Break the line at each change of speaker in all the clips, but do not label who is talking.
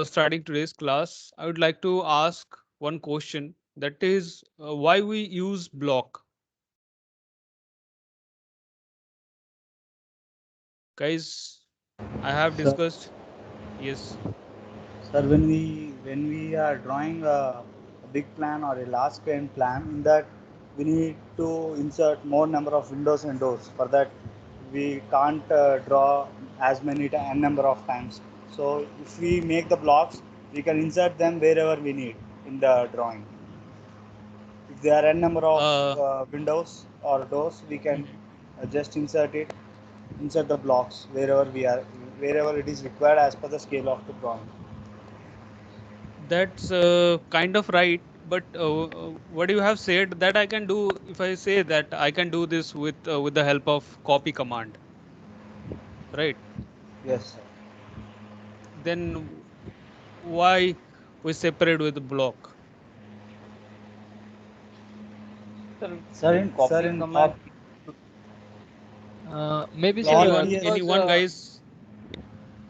starting today's class, I would like to ask one question, that is why we use block. Guys, I have
Sir,
discussed. Yes.
sir, when we are drawing a big plan or a large scale plan, in that we need to insert more number of windows and doors. For that, we can't draw as many n number of times. So if we make the blocks, we can insert them wherever we need in the drawing. If there are n number of
Uh,
windows or doors, we can
mhm.
just insert the blocks wherever it is required as per the scale of the drawing.
That's kind of right. But what you have said that I can do, if I say that I can do this with the help of copy command, right?
Yes, sir.
Then why we separate with the block?
Sir,
Sir,
with
sir,
copy
in
command,
Maybe sir,
plot
Anyone,
yes.
because
anyone, guys,
uh,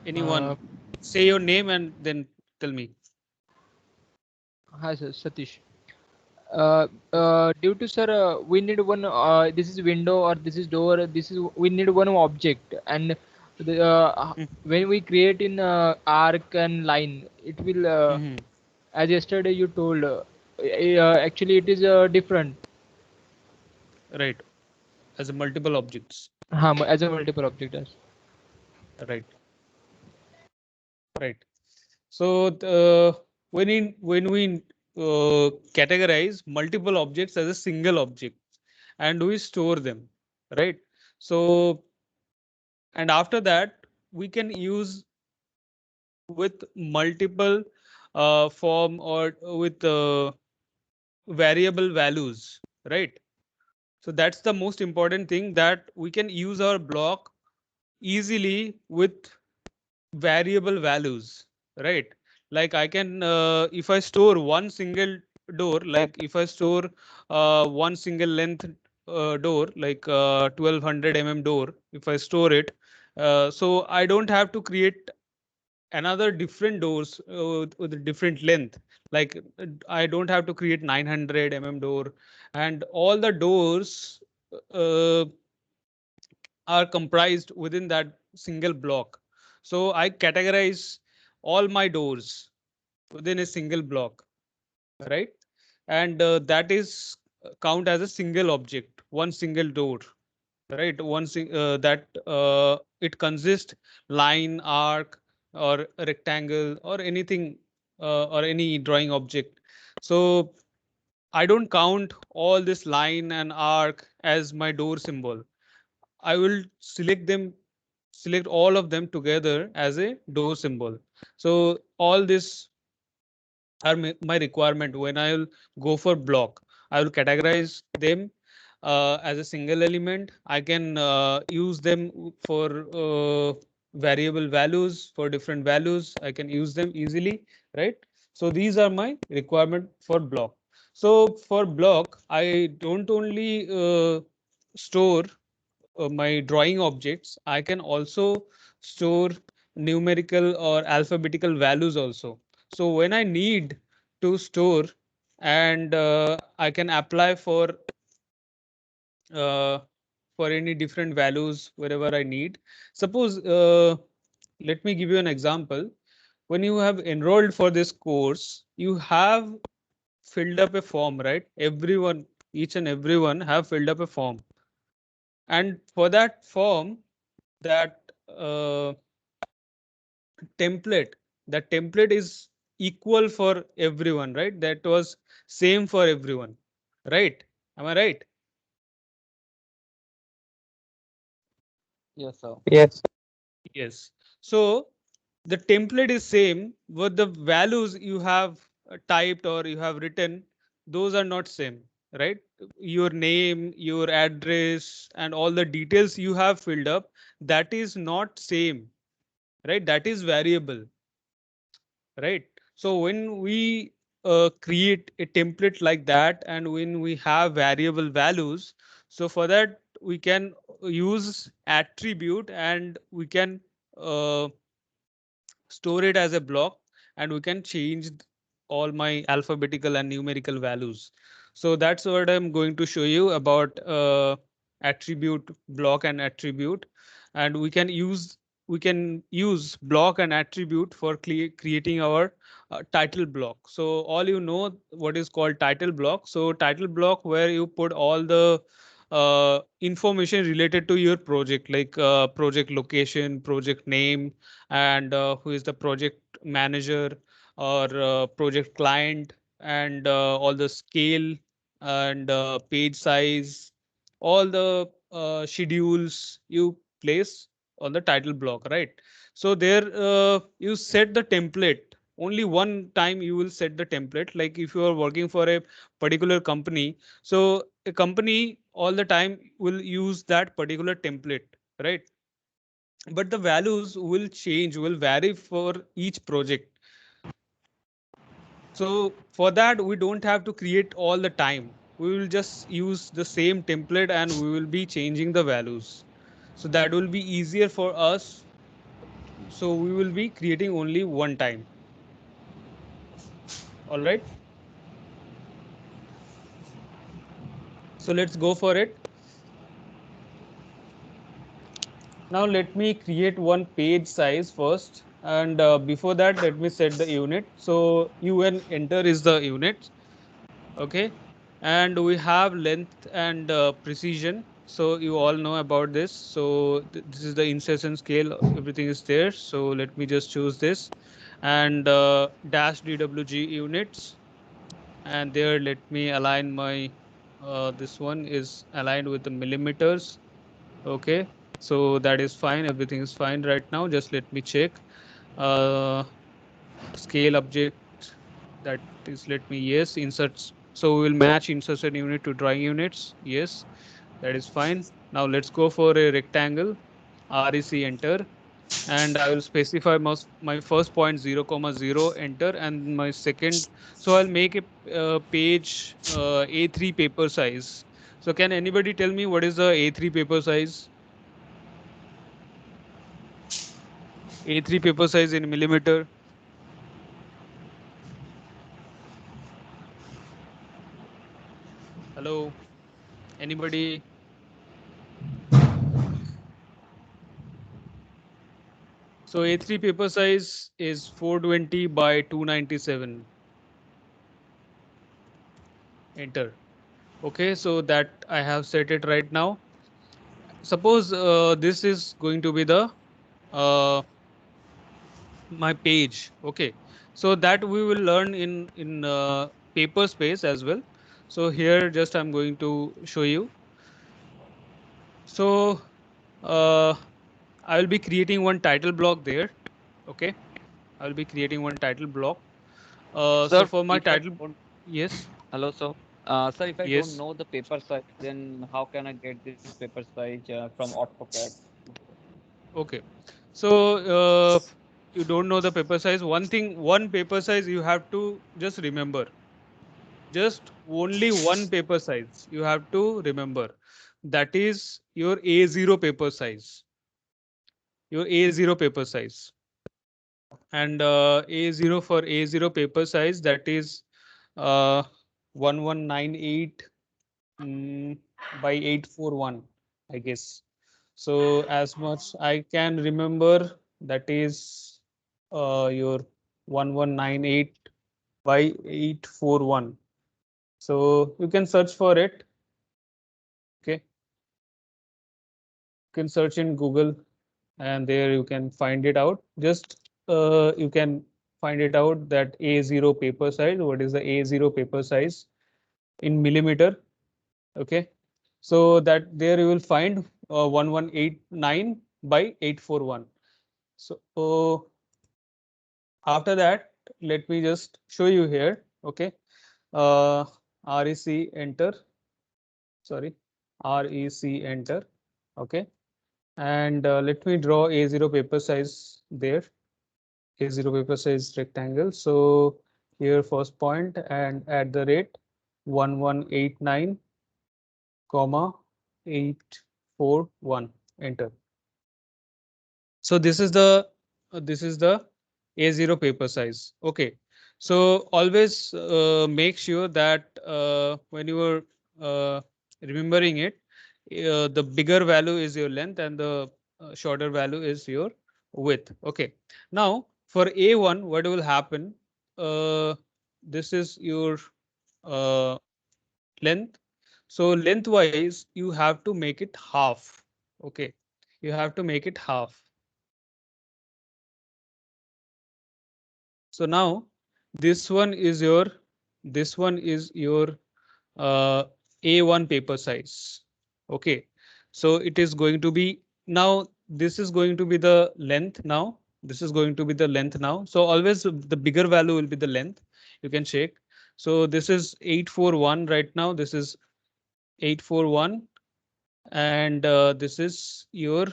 anyone, say your name and then tell me.
hi sir, Satish. Due to sir, we need one. This is window or this is door. This is we need one object, and when we create in arc and line, it will.
Mm-hmm.
As yesterday you told, actually it is different.
Right, as a multiple objects.
As a multiple object. Yes.
Right, right. So when we categorize multiple objects as a single object and we store them, right? So and after that we can use with multiple form or with variable values, right? So that's the most important thing, that we can use our block easily with variable values, right? Like I can, if I store one single door, like if I store one single length door, like 1200 door, if I store it, so I don't have to create another different doors with a different length. Like I don't have to create 900 door, and all the doors uh, are comprised within that single block. So I categorize all my doors within a single block, right? And that is count as a single object, one single door, right? That it consists line, arc, or a rectangle, or anything, or any drawing object. So I don't count all this line and arc as my door symbol. I will select all of them together as a door symbol. So all this are my requirement when I'll go for block. I will categorize them as a single element. I can use them for variable values, for different values. I can use them easily, right? So these are my requirement for block. So for block, I don't only store my drawing objects, I can also store numerical or alphabetical values also. So when I need to store, and I can apply uh, for any different values wherever I need. Suppose, let me give you an example. When you have enrolled for this course, you have filled up a form, right? Everyone, each and everyone have filled up a form. And for that form, that template, that template is equal for everyone, right? That was same for everyone, right? Am I right?
yes, sir.
Yes.
Yes. So the template is same, but the values you have typed or you have written, those are not same, right? Your name, your address, and all the details you have filled up, that is not same, right? That is variable, right? So when we create a template like that, and when we have variable values, so for that we can use attribute, and we can uh, store it as a block, and we can change all my alphabetical and numerical values. So that's what I'm going to show you about attribute block and attribute, and we can use block and attribute for creating our title block. So all you know what is called title block. So title block where you put all the information related to your project, like project location, project name, and who is the project manager or project client, and all the scale and page size, all the schedules you place on the title block, right? So there you set the template. Only one time you will set the template. Like if you are working for a particular company, so a company all the time will use that particular template, right? But the values will change, will vary for each project. So for that, we don't have to create all the time. We will just use the same template and we will be changing the values. So that will be easier for us. So we will be creating only one time. All right. So let's go for it. Now let me create one page size first. And before that, let me set the unit. So UN enter is the unit. Okay. And we have length and precision. So you all know about this. So this is the insertion scale. Everything is there. So let me just choose this and dash DWG units. And there, let me align my, this one is aligned with the millimeters. Okay. So that is fine. Everything is fine right now. Just let me check. Uh, scale object, that is, let me, yes, inserts. So we will match insertion unit to drawing units. Yes, that is fine. Now let's go for a rectangle. REC enter, and I will specify my first point 0 comma 0 enter, and my second. So I'll make a page A3 paper size. So can anybody tell me what is the A3 paper size? A3 paper size in millimeter. Hello, anybody? So A3 paper size is 420 by 297. Enter. Okay, so that I have set it right now. Suppose this is going to be the uh, my page. Okay, so that we will learn in paper space as well. So here just I'm going to show you. So I will be creating one title block there. Okay, I will be creating one title block. So
Sir,
for my
if I
title,
don't,
yes,
hello, sir. Sir, if I don't
yes.
know the paper size, then how can I get this paper size from AutoCAD?
Okay. So you don't know the paper size. One thing, one paper size you have to just remember. Just only one paper size you have to remember. That is your A0 paper size. Your A0 paper size. And A0 for A0 paper size, that is 1198 by 841, I guess. So as much I can remember, that is your 1198 by 841. So you can search for it. Okay. You can search in Google and there you can find it out. Just you can find it out that A0 paper size. What is the A0 paper size in millimeter? Okay. So that there you will find 1189 by 841. So after that, let me just show you here. Okay. REC enter. Sorry, REC enter. Okay. And let me draw A0 paper size there. A0 paper size rectangle. So here first point and at the rate 1189 comma 841 enter. So this is the A0 paper size. Okay. So always make sure that when you are remembering it, the bigger value is your length and the shorter value is your width. Okay. Now for A1, what will happen? This is your length. So lengthwise, you have to make it half. Okay. You have to make it half. So now this one is your uh, A1 paper size. Okay. So it is going to be now this is going to be the length now. This is going to be the length now. So always the bigger value will be the length. You can check. So this is 841 right now. This is 841 and this is your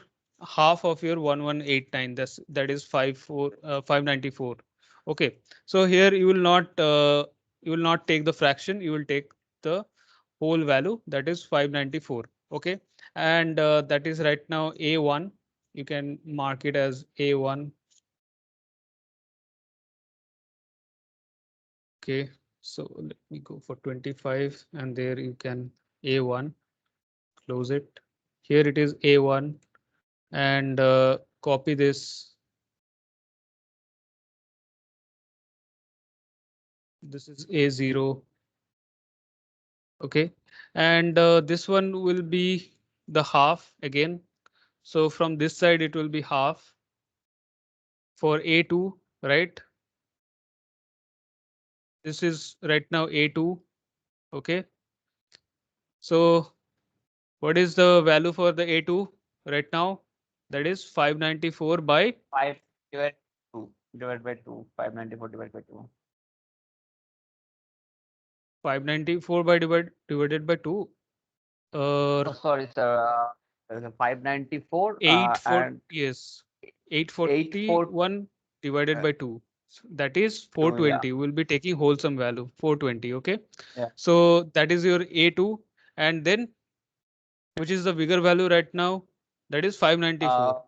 half of your 1189. That is 594. Okay, so here you will not take the fraction, you will take the whole value, that is 594. Okay, and that is right now A1. You can mark it as A1. Okay, so let me go for 25 and there you can A1, close it. Here it is A1 and copy this. This is A0. Okay, and this one will be the half again. So from this side, it will be half for A2, right? This is right now A2. Okay, so what is the value for the A2 right now? That is 594 by
5 divided 2 divided by 2. 594 divided by 2.
594 by divided by 2.
Oh,
Uh,
sorry, sir. 594
840,
and
yes,
84
841 divided by 2. So that is
2. Yeah.
420. We'll be taking wholesome value 420. Okay,
Yeah.
so that is your A2, and then which is the bigger value right now? That is 594. So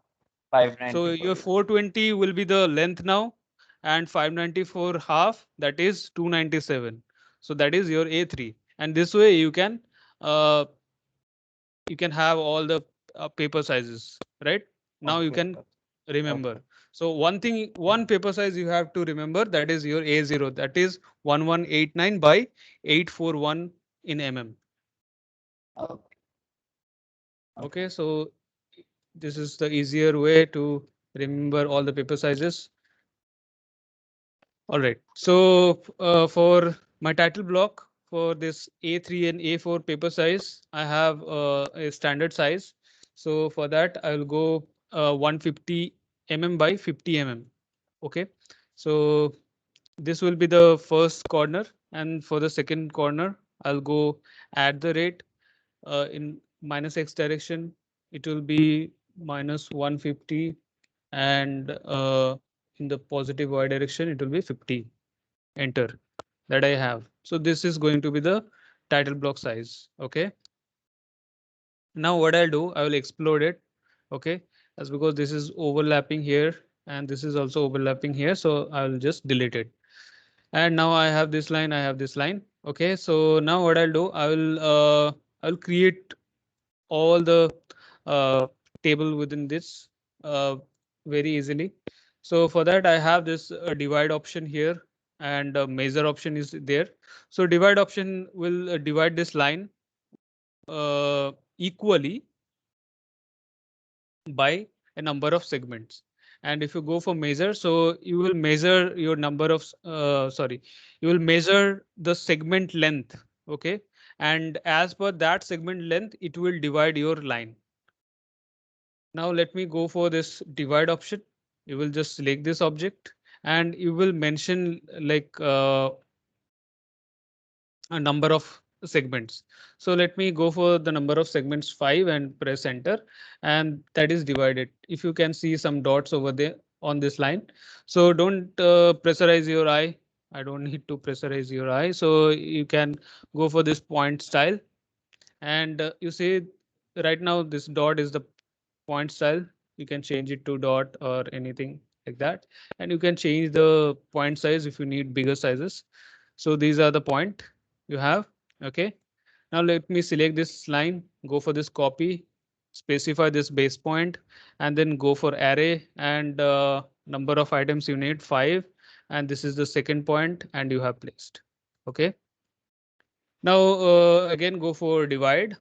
594.
your
Yeah.
420 will be the length now, and 594 half, that is 297. So that is your A3, and this way uh, you can have all the paper sizes, right? Now you
Okay.
can remember.
Okay.
So one paper size you have to remember, that is your A0, that is 1189 by 841 in mm.
Okay.
Okay, so this is the easier way to remember all the paper sizes. All right, so for my title block for this A3 and A4 paper size, I have a standard size. So for that, I will go 150 by 50 Okay, so this will be the first corner, and for the second corner, I'll go at the rate in minus x direction. It will be minus 150, and in the positive y direction, it will be 50. Enter, that I have. So this is going to be the title block size. Okay. Now what I'll do, I will explode it. Okay. That's because this is overlapping here and this is also overlapping here. So I will just delete it. And now I have this line, I have this line. Okay. So now what I'll do, I'll create all the uh, table within this uh, very easily. So for that, I have this divide option here and measure option is there. So divide option will divide this line equally by a number of segments. And if you go for measure, so you will measure your number of, you will measure the segment length. Okay. And as per that segment length, it will divide your line. Now let me go for this divide option. You will just select this object and you will mention like a number of segments. So let me go for the number of segments 5 and press enter, and that is divided. If you can see some dots over there on this line. So don't pressurize your eye. I don't need to pressurize your eye. So you can go for this point style, and you see right now this dot is the point style. You can change it to dot or anything. like that. And you can change the point size if you need bigger sizes. So these are the point you have. Okay. Now let me select this line, go for this copy, specify this base point, and then go for array and number of items you need 5. And this is the second point and you have placed. Okay. Now again go for divide.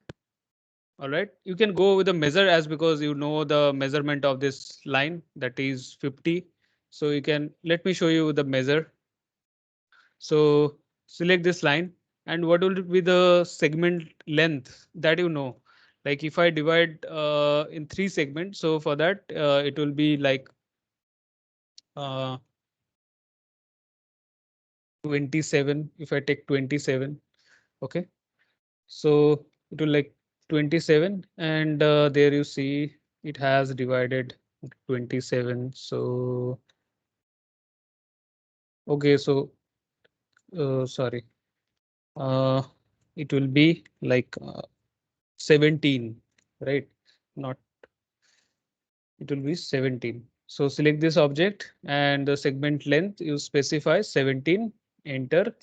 All right. You can go with the measure as because you know the measurement of this line that is 50. So you can let me show you the measure. So select this line and what will be the segment length that you know. Like if I divide in 3 segments, so for that it will be like uh, 27. If I take 27, okay. So it will like 27 and there you see it has divided 27. So okay, so sorry, uh, it will be like 17, right? Not, it will be 17. So select this object and the segment length you specify 17, enter,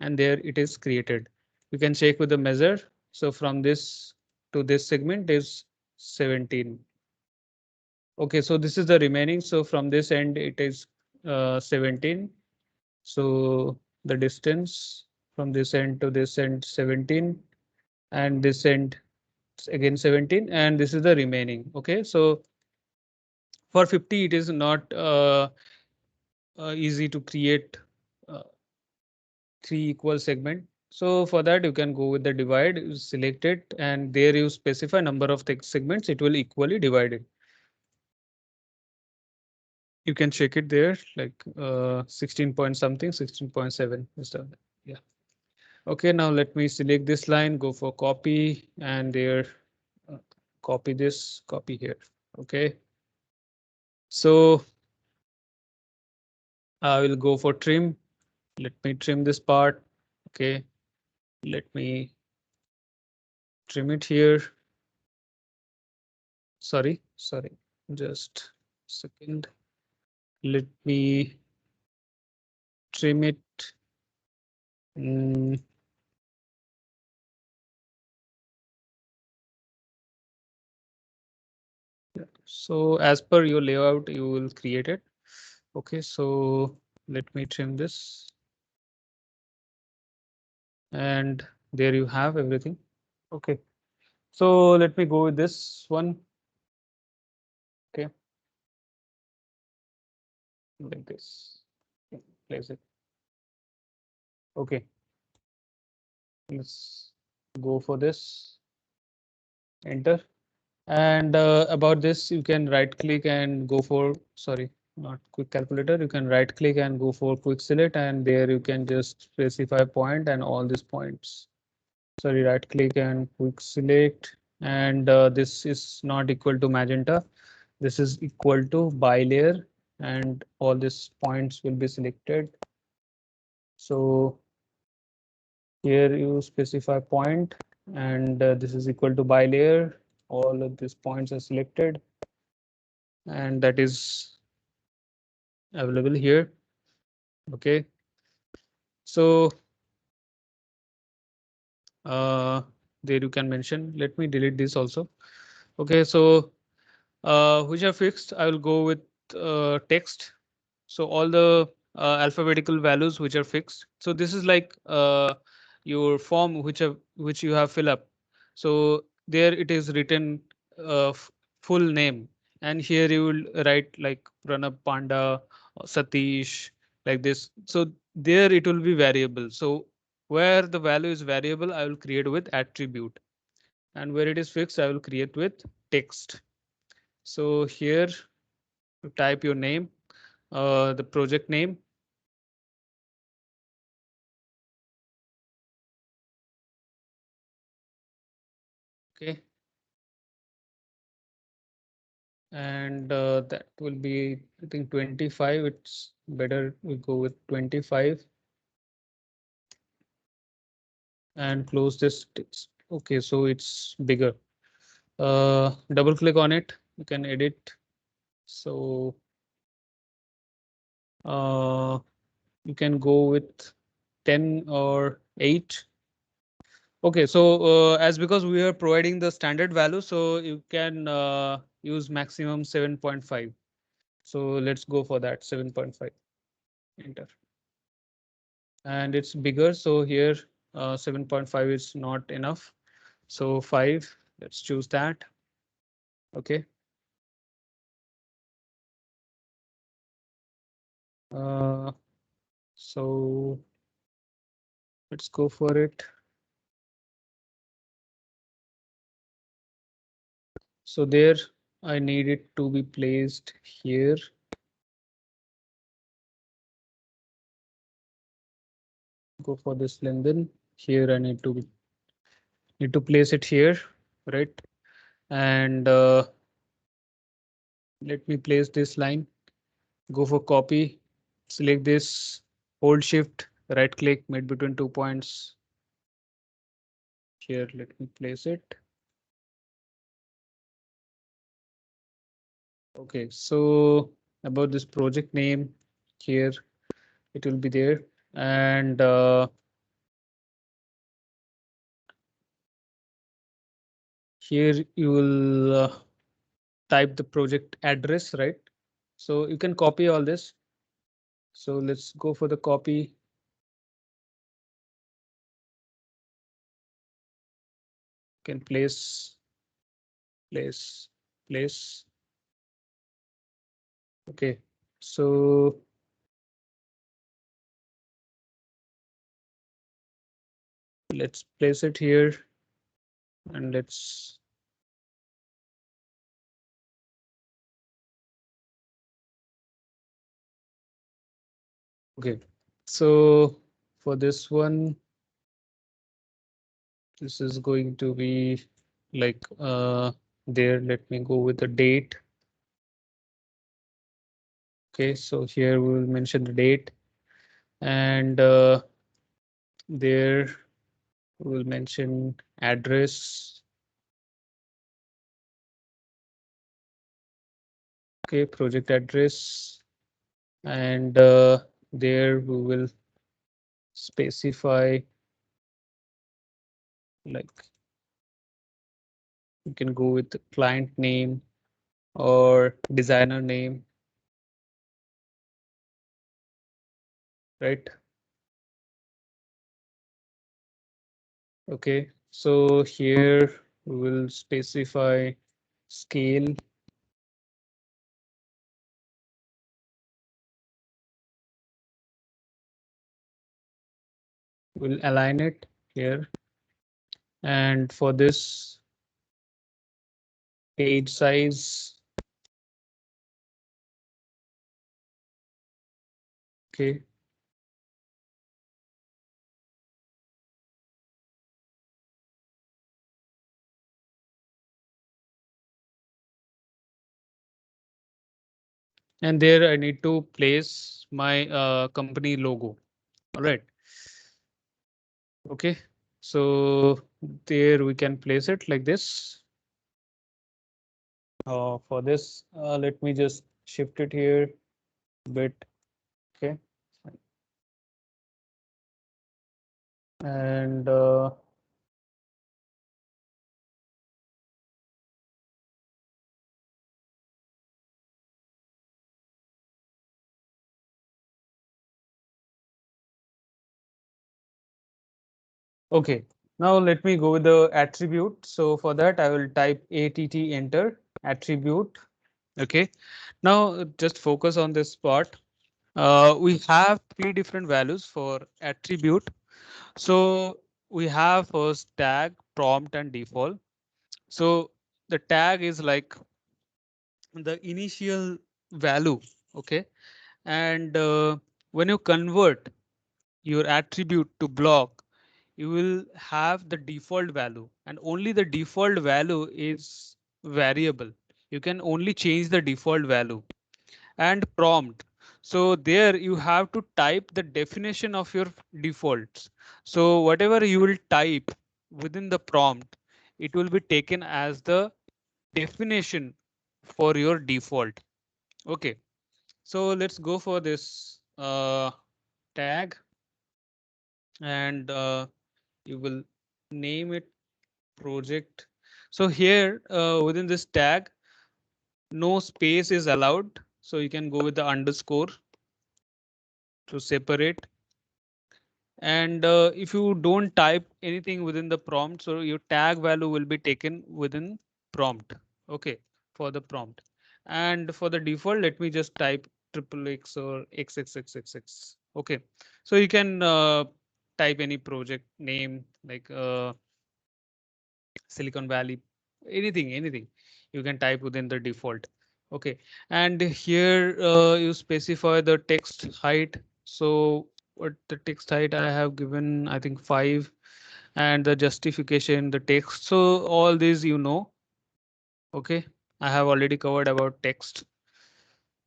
and there it is created. You can check with the measure. So from this to this segment is 17. Okay, so this is the remaining. So from this end it is 17. So the distance from this end to this end 17 and this end again 17 and this is the remaining. Okay, so for 50 it is not easy to create uh, 3 equal segment. So for that you can go with the divide, you select it and there you specify number of segments, it will equally divide it. You can check it there like 16 point something, 16.7 is the, yeah. Okay, now let me select this line, go for copy and there uh, copy this, copy here. Okay, so I will go for trim. Let me trim this part. Okay, let me trim it here. Sorry, just a second. Let me trim it. Mm, so as per your layout, you will create it. Okay, so let me trim this. And there you have everything. Okay, so let me go with this one. Okay, like this. Place it. Okay, let's go for this. Enter. And about this, you can right click and go for, sorry, not quick calculator. You can right click and go for quick select and there you can just specify point and all these points. Sorry, right click and quick select. And this is not equal to magenta. This is equal to bilayer and all these points will be selected. So here you specify point and this is equal to bilayer. All of these points are selected and that is available here. Okay, so there you can mention. Let me delete this also. Okay, so which are fixed, I will go with text. So all the alphabetical values which are fixed. So this is like your form which you have fill up. So there it is written full name, and here you will write like Pranab Panda, Satish, like this. So there it will be variable. So where the value is variable, I will create with attribute, and where it is fixed, I will create with text. So here you type your name, the project name. Okay. And that will be, I think 25. It's better we go with 25 and close this text. Okay, so it's bigger. Double click on it. You can edit. So You can go with 10 or 8. Okay, so as because we are providing the standard value, so you can use maximum 7.5. So let's go for that 7.5. Enter. And it's bigger, so here 7.5 is not enough. So 5, let's choose that. Okay. So let's go for it. So there I need it to be placed here. Go for this Linden. Here I need to place it here, right? And let me place this line. Go for copy. Select this. Hold Shift. Right click. Mid between 2 points. Here, let me place it. Okay, so about this project name here, it will be there. And here you will type the project address, right? So you can copy all this. So let's go for the copy. Can place. Okay, so let's place it here and let's. Okay, so for this one, this is going to be like there. Let me go with the date. Okay, so here we will mention the date, and there we will mention address. Okay, project address, and there we will specify like you can go with the client name or designer name, right? Okay, so here we will specify scale. We'll align it here. And for this page size, okay. And there I need to place my company logo. All right. Okay, so there we can place it like this. For this, let me just shift it here a bit. Okay. And okay, now let me go with the attribute. So for that, I will type ATT enter attribute. Okay, now just focus on this part. We have 3 different values for attribute. So we have first tag, prompt, and default. So the tag is like the initial value. Okay, and when you convert your attribute to block, you will have the default value, and only the default value is variable. You can only change the default value. And prompt, so there you have to type the definition of your defaults. So whatever you will type within the prompt, it will be taken as the definition for your default. Okay, So let's go for this tag, and you will name it project. So here within this tag, no space is allowed. So you can go with the underscore to separate. And if you don't type anything within the prompt, so your tag value will be taken within prompt. Okay, for the prompt. And for the default, let me just type triple X or XXXXX. Okay, so you can type any project name like Silicon Valley, anything you can type within the default. Okay, and here you specify the text height. So what the text height I have given, I think 5, and the justification, the text. So all these you know. Okay, I have already covered about text.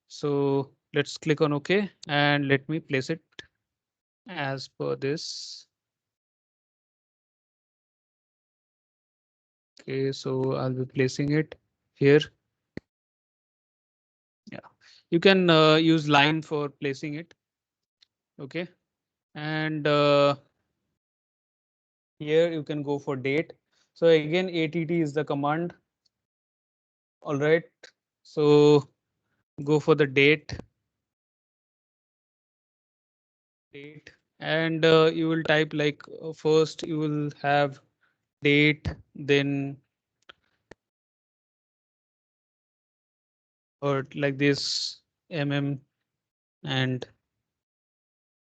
So let's click on OK and let me place it as per this. Okay, so I'll be placing it here. Yeah, you can use line for placing it. Okay, and here you can go for date. So again, att is the command. All right, so go for the date, and you will type like first you will have date, then or like this and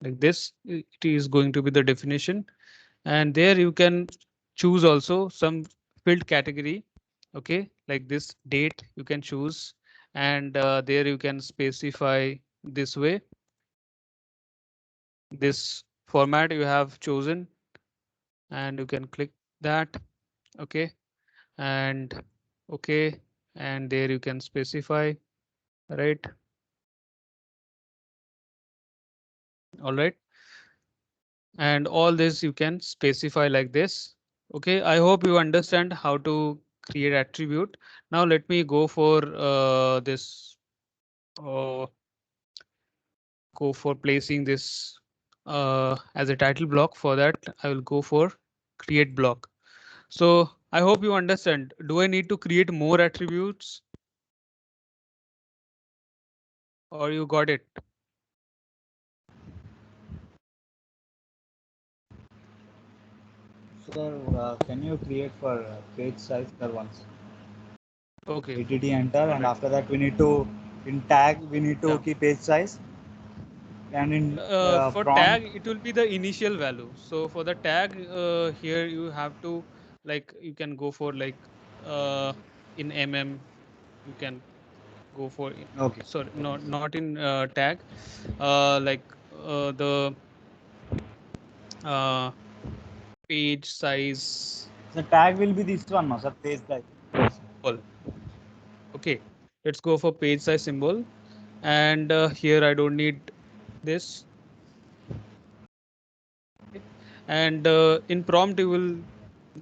like this. It is going to be the definition, and there you can choose also some field category. Okay, like this date you can choose, and there you can specify this way, this format you have chosen, and you can click that. Okay, and okay, and there you can specify, right? All right, and all this you can specify like this. Okay, I hope you understand how to create attribute. Now let me go for this uh, go for placing this as a title block. For that I will go for create block. So I hope you understand. Do I need to create more attributes, or you got it?
So, can you create for page size for once?
Okay,
ATT enter, and
alright.
after that we need to in tag we need to
Yeah.
keep page size, and in
For
prompt.
tag, it will be the initial value. So for the tag here, you have to like you can go for like in you can go for
Okay.
sorry, not in tag, like the uh, page size
The tag will be this one, no, sir. Page size.
symbol. Okay, let's go for page size symbol, and here I don't need this. Okay. And in prompt you will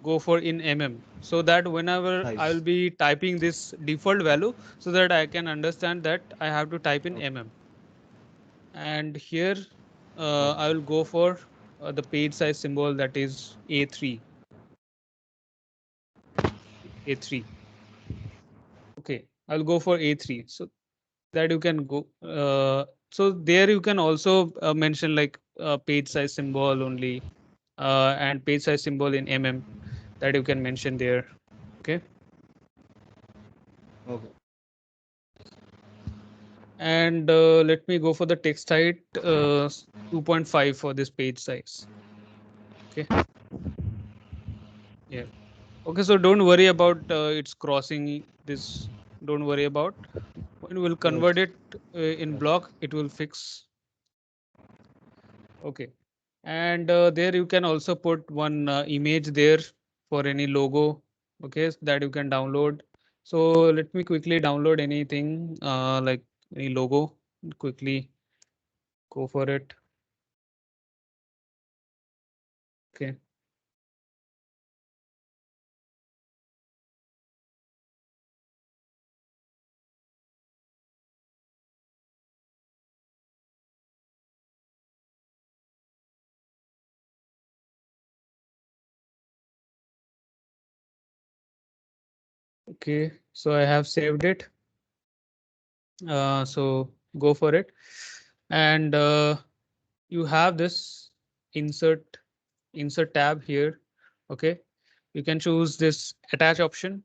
go for in so that whenever I will
Size.
be typing this default value, so that I can understand that I have to type in
Okay.
and here I
Okay.
will go for the page size symbol, that is A3. Okay, I'll go for A3, so that you can go so there you can also mention like page size symbol only and page size symbol in that you can mention there. Okay,
Okay.
and let me go for the text height 2.5 for this page size. Okay, yeah. Okay, so don't worry about it's crossing this. Don't worry about when we'll
Yes.
convert it in
Yes.
block, it will fix. Okay, and there you can also put one image there for any logo. Okay, that you can download. So let me quickly download anything like any logo. Quickly go for it. Okay. Okay, so I have saved it. So go for it. And you have this insert insert tab here. Okay, you can choose this attach option.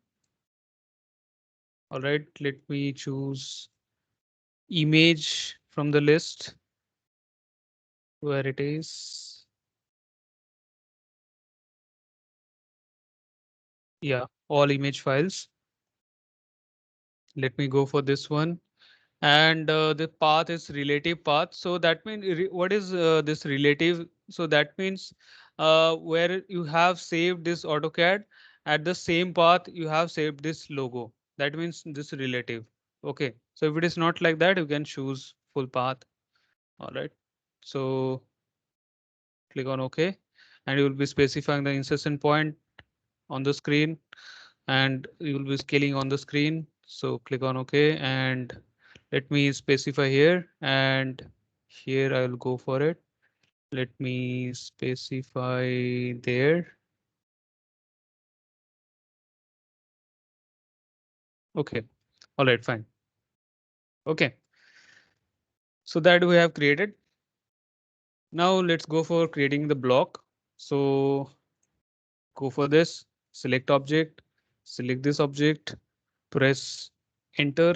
All right, let me choose image from the list where it is. Yeah, all image files. Let me go for this one. And the path is relative path. So that means what is this relative? So that means where you have saved this AutoCAD at the same path you have saved this logo. That means this relative. Okay. So if it is not like that, you can choose full path. All right. So click on OK, and you will be specifying the insertion point on the screen, and you will be scaling on the screen. So click on OK, and let me specify here, and here I will go for it. Let me specify there. Okay. All right, fine. Okay. So that we have created. Now let's go for creating the block. So go for this, select object, select this object, press enter,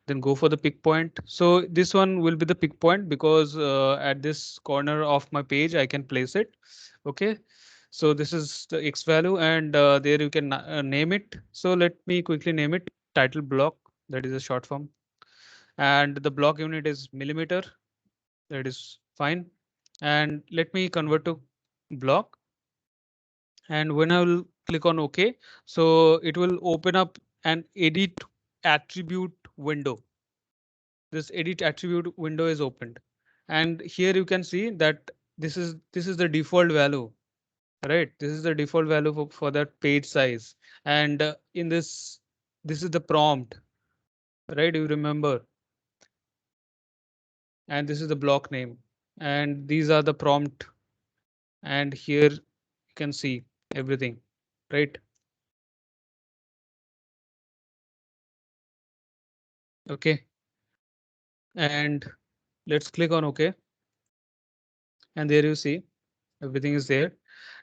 then go for the pick point. So this one will be the pick point because at this corner of my page I can place it. Okay, so this is the X value, and there you can name it. So let me quickly name it title block, that is a short form, and the block unit is millimeter, that is fine. And let me convert to block, and when I will click on OK, so it will open up an edit attribute window. This edit attribute window is opened, and here you can see that this is the default value, right? This is the default value for that page size, and in this is the prompt, right? You remember, and this is the block name, and these are the prompt, and here you can see everything, right? Okay, and let's click on OK, and there you see everything is there.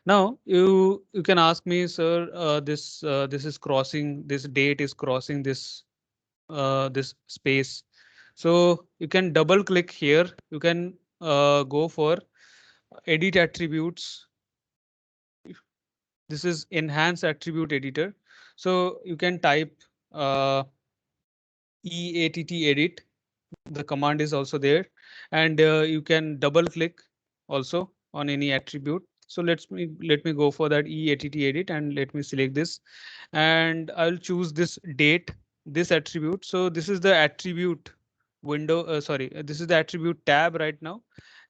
Now you can ask me, sir, this is crossing, this date is crossing this space. So you can double click here. You can go for edit attributes. This is enhance attribute editor. So you can type EATT edit. The command is also there, and you can double click also on any attribute. So let me go for that EATT edit, and let me select this, and I'll choose this date, this attribute. So this is the attribute window. Sorry, this is the attribute tab right now,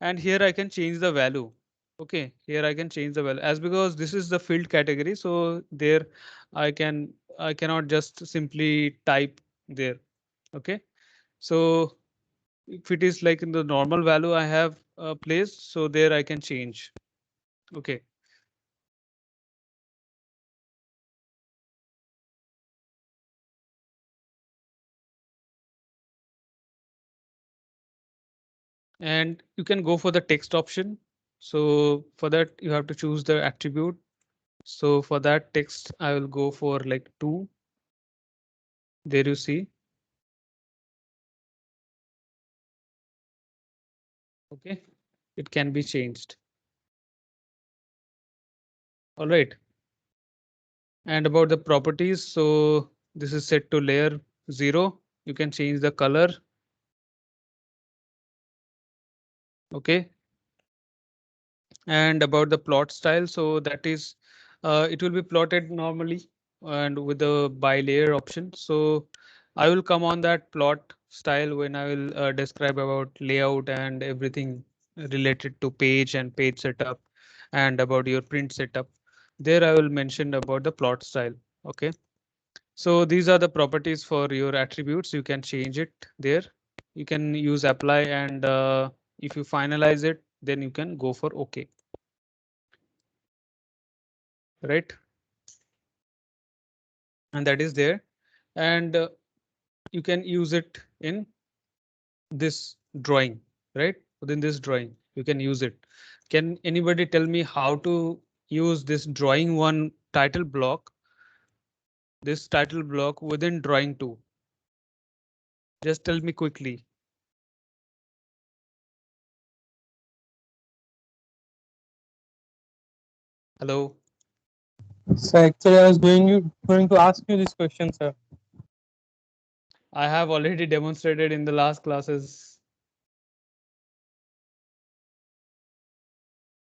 and here I can change the value. Okay, here I can change the value as because this is the field category. So there I cannot just simply type there. Okay, so if it is like in the normal value I have placed, so there I can change. Okay. And you can go for the text option. So for that you have to choose the attribute. So for that text I will go for like 2. There you see. Okay, it can be changed. All right. And about the properties, so this is set to layer 0. You can change the color. Okay, and about the plot style, so that is it will be plotted normally and with the by layer option. So I will come on that plot style when I will describe about layout and everything related to page and page setup and about your print setup. There I will mention about the plot style. Okay, so these are the properties for your attributes. You can change it there. You can use apply, and if you finalize it, then you can go for OK. Right, and that is there. and you can use it in this drawing, right? Within this drawing, you can use it. Can anybody tell me how to use this drawing one title block, this title block within drawing two? Just tell me quickly. Hello.
So actually, I was going to ask you this question, sir.
I have already demonstrated in the last classes.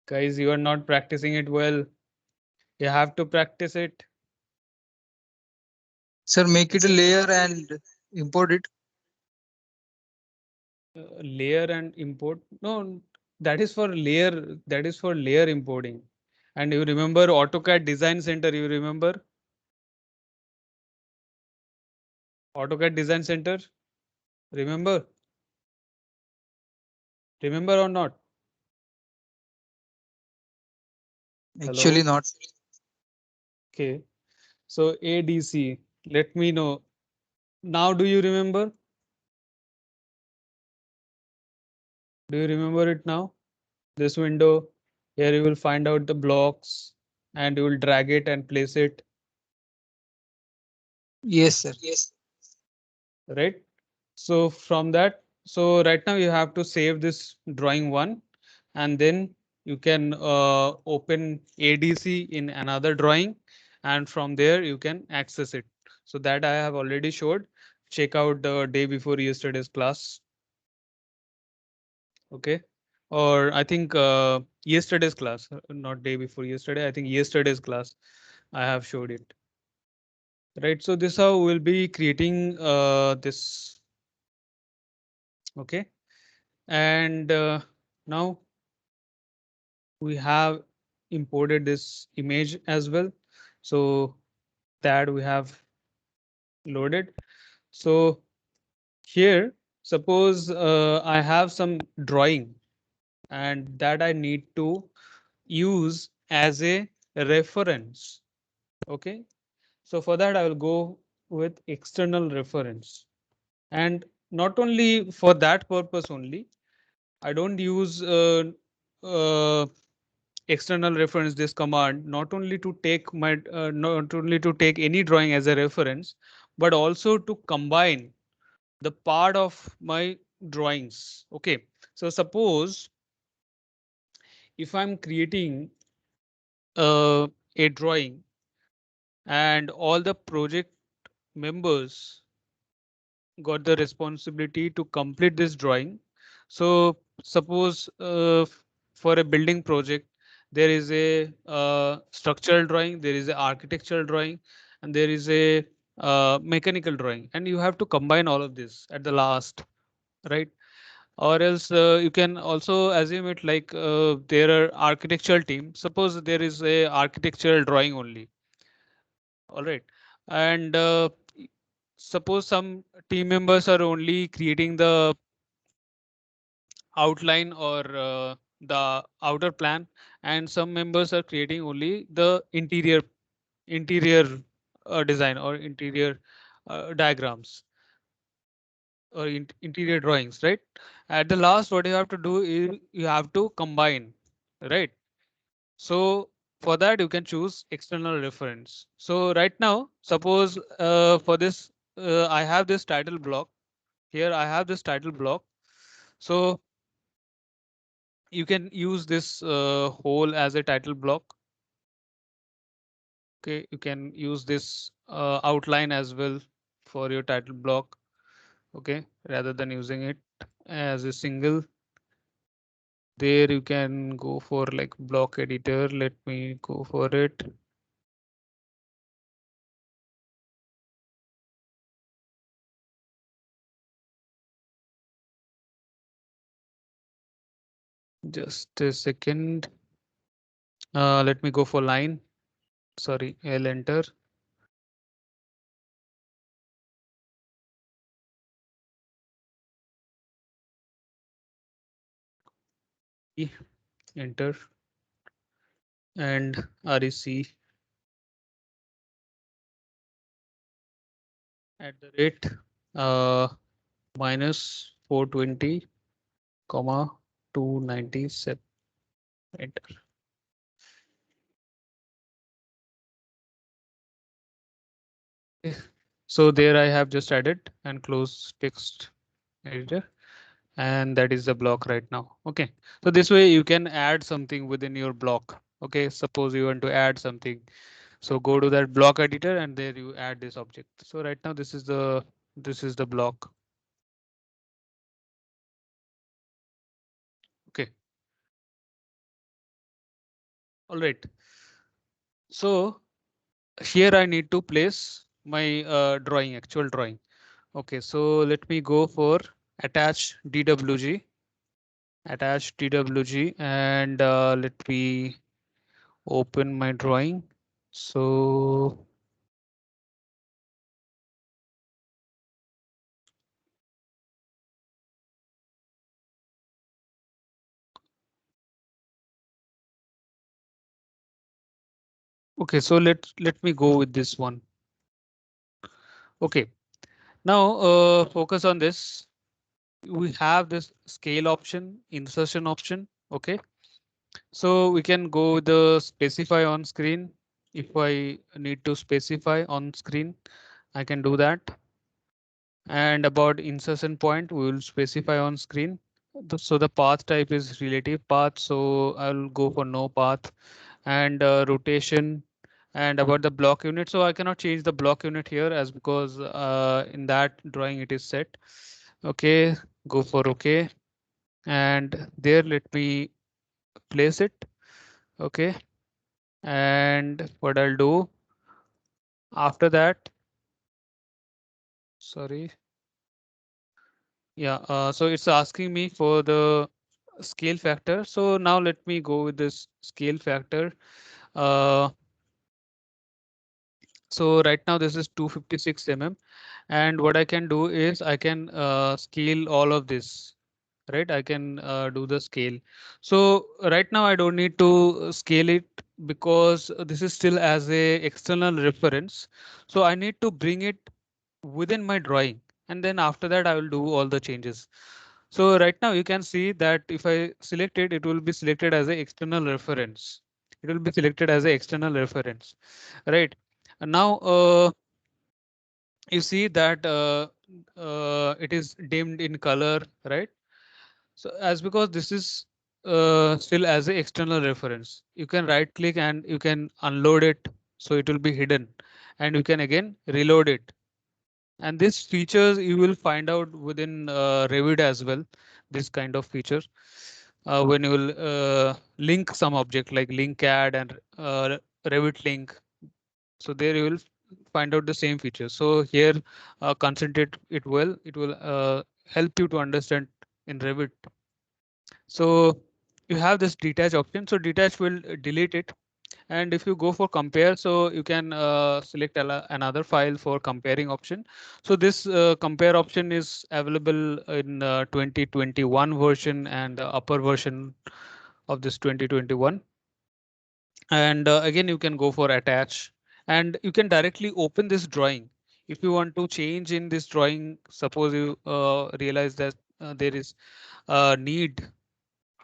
Guys, you are not practicing it well. You have to practice it.
Sir, make it a layer and import it.
Layer and import. No, that is for layer. That is for layer importing. And you remember AutoCAD Design Center, you remember? AutoCAD Design Center, remember? Remember or not?
Actually,
Hello?
not.
Okay. So ADC, let me know. Now do you remember? Do you remember it now? This window, here you will find out the blocks and you will drag it and place it,
Yes, sir. Yes.
right? So from that, so right now you have to save this drawing one, and then you can open ADC in another drawing, and from there you can access it. So that I have already showed. Check out the day before yesterday's class. Okay. Or I think yesterday's class, not day before yesterday. I think yesterday's class I have showed it. Right. So this how we'll be creating this. Okay. And now we have imported this image as well. So that we have loaded. So here, suppose I have some drawing and that I need to use as a reference. Okay. So for that, I will go with external reference. And not only for that purpose only, I don't use uh, external reference this command not only to take my not only to take any drawing as a reference, but also to combine the part of my drawings. Okay, so suppose if I'm creating a drawing and all the project members got the responsibility to complete this drawing. So suppose for a building project, there is a structural drawing, there is a architectural drawing, and there is a mechanical drawing, and you have to combine all of this at the last, right? Or else you can also assume it like there are architectural team. Suppose there is a architectural drawing only, all right, and suppose some team members are only creating the outline or the outer plan, and some members are creating only the interior design or interior diagrams or interior drawings, right? At the last, what you have to do is you have to combine, right? So for that, you can choose external reference. So right now, suppose for this, I have this title block. Here I have this title block. So you can use this whole as a title block. Okay, you can use this outline as well for your title block. Okay, rather than using it as a single. There you can go for like block editor. Let me go for it. Just a second. Let me go for line. Sorry, L enter. E, enter and REC at the rate minus 420 comma 297. Enter. So there I have just added and close text editor, and that is the block right now. Okay, so this way you can add something within your block. Okay, suppose you want to add something, so go to that block editor and there you add this object. So right now this is the block. Okay, all right. So here I need to place my drawing, actual drawing. Okay, so let me go for attach DWG, and let me open my drawing. So okay, so let me go with this one. Okay, now focus on this. We have this scale option, insertion option. Okay, so we can go with the specify on screen. If I need to specify on screen, I can do that. And about insertion point, we will specify on screen. So the path type is relative path, so I'll go for no path. And rotation, and about the block unit, so I cannot change the block unit here as because in that drawing it is set. Okay, go for OK, and there let me place it. Okay, and what I'll do after that, sorry, yeah, so it's asking me for the scale factor. So now let me go with this scale factor. Uh, so right now this is 256 mm, and what I can do is I can scale all of this, right? I can do the scale. So right now I don't need to scale it because this is still as a external reference. So I need to bring it within my drawing, and then after that I will do all the changes. So right now you can see that if I select it, it will be selected as an external reference. It will be selected as an external reference, right? And now you see that it is dimmed in color, right? So as because this is still as an external reference, you can right click and you can unload it. So it will be hidden, and you can again reload it. And this features you will find out within Revit as well. This kind of feature when you will link some object like link add and Revit link. So there you will find out the same feature. So here concentrate it well. It will help you to understand in Revit. So you have this detach option. So detach will delete it. And if you go for compare, so you can select another file for comparing option. So this compare option is available in 2021 version and the upper version of this 2021. And again, you can go for attach, and you can directly open this drawing. If you want to change in this drawing, suppose you realize that there is a need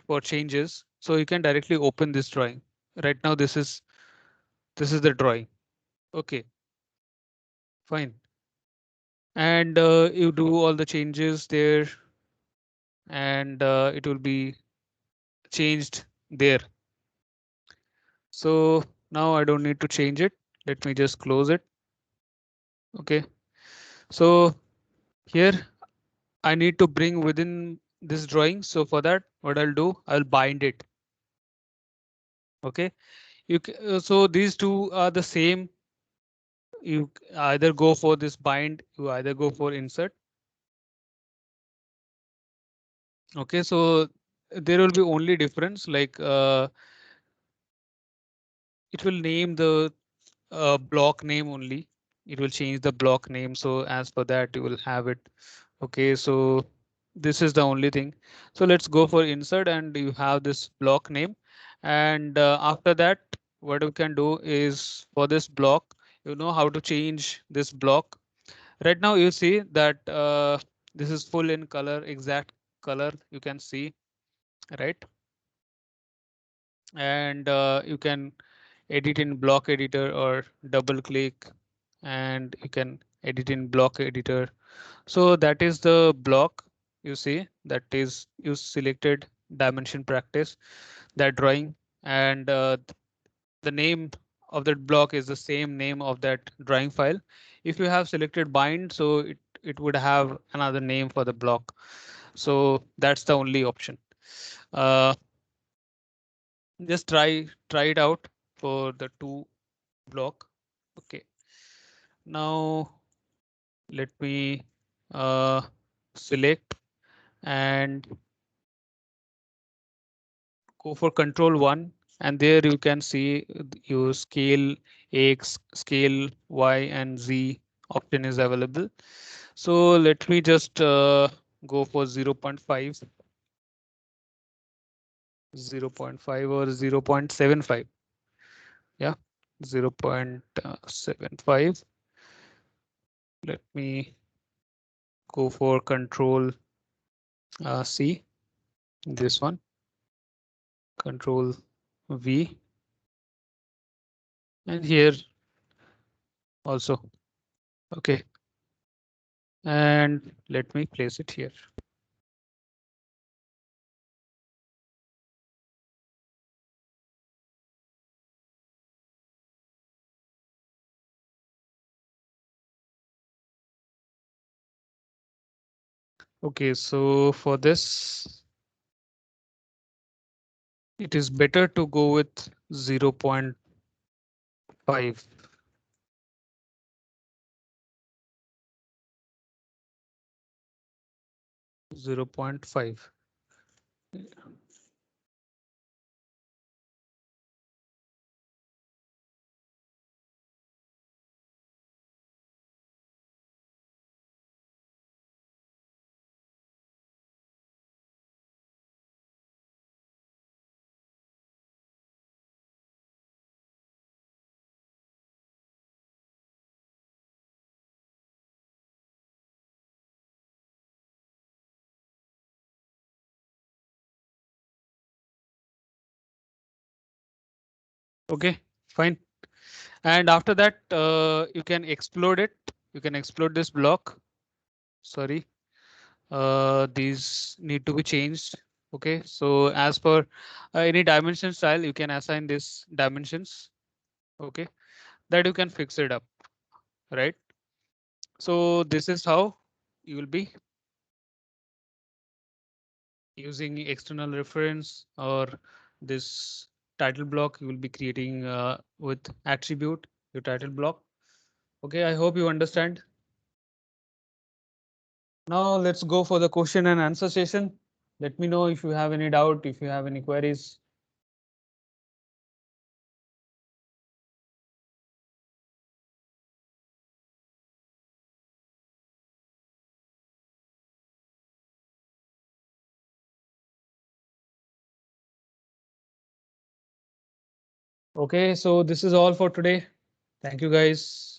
for changes, so you can directly open this drawing. Right now, this is the drawing. Okay, fine. And you do all the changes there, and it will be changed there. So now I don't need to change it. Let me just close it. Okay, so here I need to bring within this drawing. So for that, what I'll do, I'll bind it. Okay, so these two are the same. You either go for this bind, you either go for insert. Okay, so there will be only difference like it will name the block name only. It will change the block name. So as for that, you will have it. Okay, so this is the only thing. So let's go for insert, and you have this block name. And after that, what you can do is for this block, you know how to change this block. Right now you see that this is full in color, exact color you can see, right? And you can edit in block editor or double click, and you can edit in block editor. So that is the block. You see that is you selected dimension practice, that drawing, and the name of that block is the same name of that drawing file. If you have selected bind, so it would have another name for the block. So that's the only option. Uh, just try it out for the two block. Okay. Now let me uh, select and go for control 1, and there you can see your scale X, scale Y and Z option is available. So let me just go for 0.5, 0.5 or 0.75. Yeah, 0.75. Let me go for control C, this one, control V, and here also. Okay, and let me place it here. Okay, so for this, it is better to go with 0.5. 0.5. Okay, fine. And after that, you can explode it. You can explode this block. Sorry, these need to be changed. Okay, so as per any dimension style, you can assign this dimensions. Okay, that you can fix it up, right? So this is how you will be using external reference or this title block. You will be creating with attribute your title block. Okay, I hope you understand. Now let's go for the question and answer session. Let me know if you have any doubt, if you have any queries. Okay, so this is all for today. Thank you guys.